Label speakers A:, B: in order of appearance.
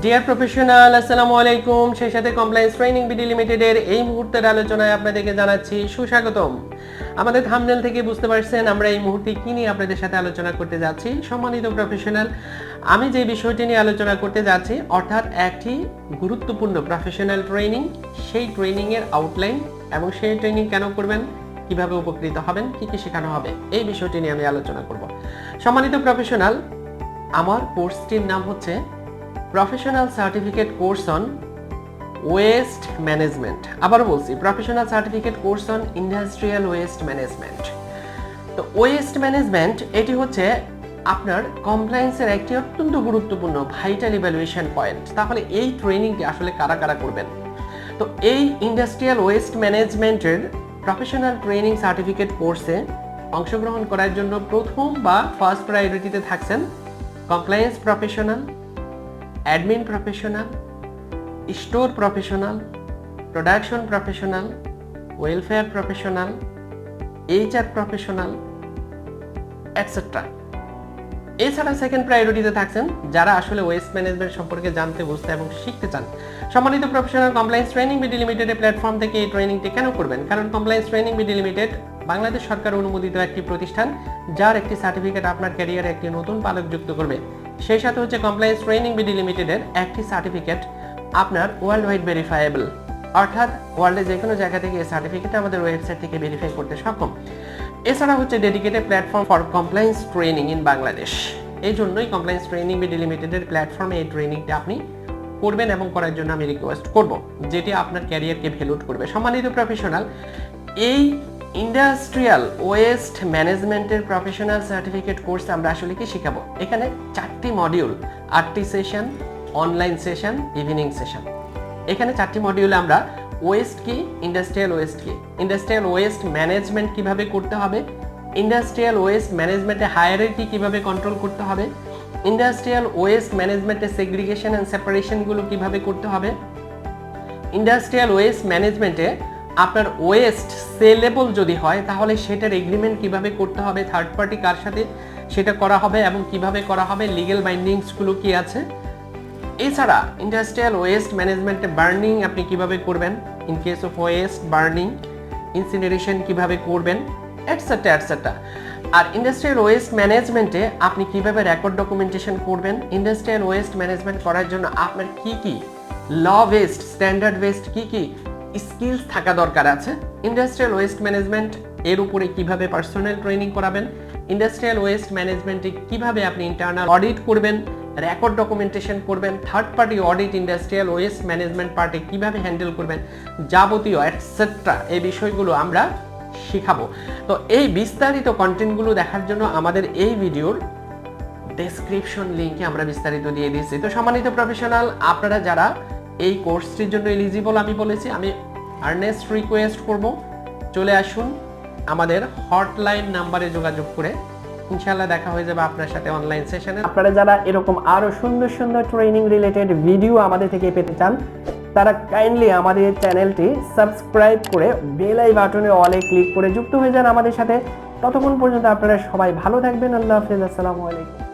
A: Deer professional, আসসালামু আলাইকুম। সেই সাথে কমপ্লায়েন্স ট্রেনিং বিডি লিমিটেডের এই মুহূর্তের আলোচনায় আপনাদেরকে জানাচ্ছি সুস্বাগতম। আমাদের থাম্বনেল থেকে বুঝতে পারছেন আমরা এই মুহূর্তে কি নিয়ে আপনাদের সাথে আলোচনা করতে যাচ্ছি। সম্মানিত প্রফেশনাল, আমি যে বিষয়টি নিয়ে আলোচনা করতে যাচ্ছি অর্থাৎ একটি গুরুত্বপূর্ণ প্রফেশনাল ট্রেনিং, সেই ট্রেনিংয়ের আউটলাইন এবং সেই ট্রেনিং কেন করবেন, কিভাবে উপকৃত হবেন, কি কি শেখানো হবে, এই বিষয়টি নিয়ে আমি আলোচনা করব। সম্মানিত প্রফেশনাল, আমার কোর্সটির নাম হচ্ছে professional certificate course on waste management. আবার বলছি, professional certificate course on industrial waste management. তো ওয়েস্ট ম্যানেজমেন্ট এটি হচ্ছে আপনার কমপ্লায়েন্সের একটি অত্যন্ত গুরুত্বপূর্ণ ভাইটাল ইভ্যালুয়েশন পয়েন্ট। তাহলে এই ট্রেনিংটি আসলে কারা কারা করবেন? তো এই ইন্ডাস্ট্রিয়াল ওয়েস্ট ম্যানেজমেন্টের প্রফেশনাল ট্রেনিং সার্টিফিকেট কোর্সে অংশগ্রহণ করার জন্য প্রথম বা ফার্স্ট প্রায়োরিটিতে থাকছেন compliance professional, admin professional, store professional, production professional, welfare professional, HR professional, etcetera. এছাড়া সেকেন্ড প্রায়োরিটিতে থাকছেন যারা আসলে ওয়েস্ট ম্যানেজমেন্ট সম্পর্কে জানতে, বুঝতে এবং শিখতে চান। সম্মানিত প্রফেশনাল, কমপ্লায়েন্স ট্রেনিং বিডি লিমিটেডের প্ল্যাটফর্ম থেকে এই ট্রেনিংটি কেন করবেন? কারণ Compliance Training BD Limited Bangladesh সরকার অনুমোদিত একটি প্রতিষ্ঠান, যার একটি সার্টিফিকেট আপনার ক্যারিয়ারে একটি নতুন পালক যুক্ত করবে। সেই সাথে হচ্ছে কমপ্লায়েন্স ট্রেনিং বিডি লিমিটেডের একটি সার্টিফিকেট আপনার ওয়ার্ল্ড ওয়াইড ভেরিফায়েবল, অর্থাৎ ওয়ার্ল্ডে যে কোনো জায়গা থেকে এই সার্টিফিকেট আমাদের ওয়েবসাইট থেকে ভেরিফাই করতে সক্ষম। এছাড়া হচ্ছে dedicated platform for compliance training in Bangladesh. এই জন্যই কমপ্লায়েন্স ট্রেনিং বিডি লিমিটেডের প্ল্যাটফর্মে এই ট্রেনিংটা আপনি করবেন এবং করার জন্য আমি রিকোয়েস্ট করব, যেটি আপনার ক্যারিয়ারকে ভ্যালুড করবে। সম্মানিত প্রফেশনাল, এই ইন্ডাস্ট্রিয়াল ওয়েস্ট ম্যানেজমেন্টের প্রফেশনাল সার্টিফিকেট কোর্স আমরা আসলে কি শেখাবো? এখানে 4টি মডিউল, 8টি session, online session, evening session. এখানে 4টি মডিউলে আমরা ওয়েস্ট কি, ইন্ডাস্ট্রিয়াল ওয়েস্ট কি, ইন্ডাস্ট্রিয়াল ওয়েস্ট ম্যানেজমেন্ট কিভাবে করতে হবে, ইন্ডাস্ট্রিয়াল ওয়েস্ট ম্যানেজমেন্টে হায়ারার্কি কিভাবে কন্ট্রোল করতে হবে, ইন্ডাস্ট্রিয়াল ওয়েস্ট ম্যানেজমেন্টে সেগ্রিগেশন এন্ড সেপারেশনগুলো কিভাবে করতে হবে, ইন্ডাস্ট্রিয়াল ওয়েস্ট ম্যানেজমেন্টে আপনার ওয়েস্ট সেলেবল যদি হয় তাহলে সেটার এগ্রিমেন্ট কিভাবে করতে হবে, থার্ড পার্টি কার সাথে সেটা করা হবে এবং কিভাবে করা হবে, লিগ্যাল বাইন্ডিংসগুলো কি আছে। এছাড়া ইন্ডাস্ট্রিয়াল ওয়েস্ট ম্যানেজমেন্টে বার্নিং আপনি কিভাবে করবেন, in case of West burning, incineration কিভাবে করবেন, এটসেট্রা এটসেট্রা। আর ইন্ডাস্ট্রিয়াল ওয়েস্ট ম্যানেজমেন্টে আপনি কিভাবে রেকর্ড ডকুমেন্টেশন করবেন, ইন্ডাস্ট্রিয়াল ওয়েস্ট ম্যানেজমেন্ট করার জন্য আপনার কি কি ল বেসড, স্ট্যান্ডার্ড বেসড কি কি স্কিলস থাকা দরকার আছে, ইন্ডাস্ট্রিয়াল ওয়েস্ট ম্যানেজমেন্ট এর উপরে কিভাবে পার্সোনাল ট্রেনিং করাবেন, ইন্ডাস্ট্রিয়াল ওয়েস্ট ম্যানেজমেন্টে কিভাবে আপনি ইন্টারনাল অডিট করবেন, রেকর্ড ডকুমেন্টেশন করবেন, third party audit industrial waste management পার্টে কিভাবে হ্যান্ডেল করবেন, যাবতীয় এটসেট্রা এই বিষয়গুলো আমরা শিখাবো। তো এই বিস্তারিত কন্টেন্টগুলো দেখার জন্য আমাদের এই ভিডিওর ডেসক্রিপশন লিংকে আমরা বিস্তারিত দিয়ে দিয়েছি। তো সম্মানিত প্রফেশনাল, আপনারা যারা এই কোর্সটির জন্য এলিজিবল, আমি বলেছি, আমি আর্নেস্ট রিকোয়েস্ট করব, চলে আসুন আমাদের হটলাইন নাম্বারে যোগাযোগ করে, ইনশাআল্লাহ দেখা হয়ে যাবে আপনার সাথে অনলাইন সেশনে। আপনারা যারা এরকম আরো সুন্দর সুন্দর ট্রেনিং রিলেটেড ভিডিও আমাদের থেকে পেতে চান, তারা কাইন্ডলি আমাদের চ্যানেলটি সাবস্ক্রাইব করে বেল আই বাটনে অলে ক্লিক করে যুক্ত হয়ে যান আমাদের সাথে। ততক্ষণ পর্যন্ত আপনারা সবাই ভালো থাকবেন। আল্লাহ হাফেজ, আসসালামু আলাইকুম।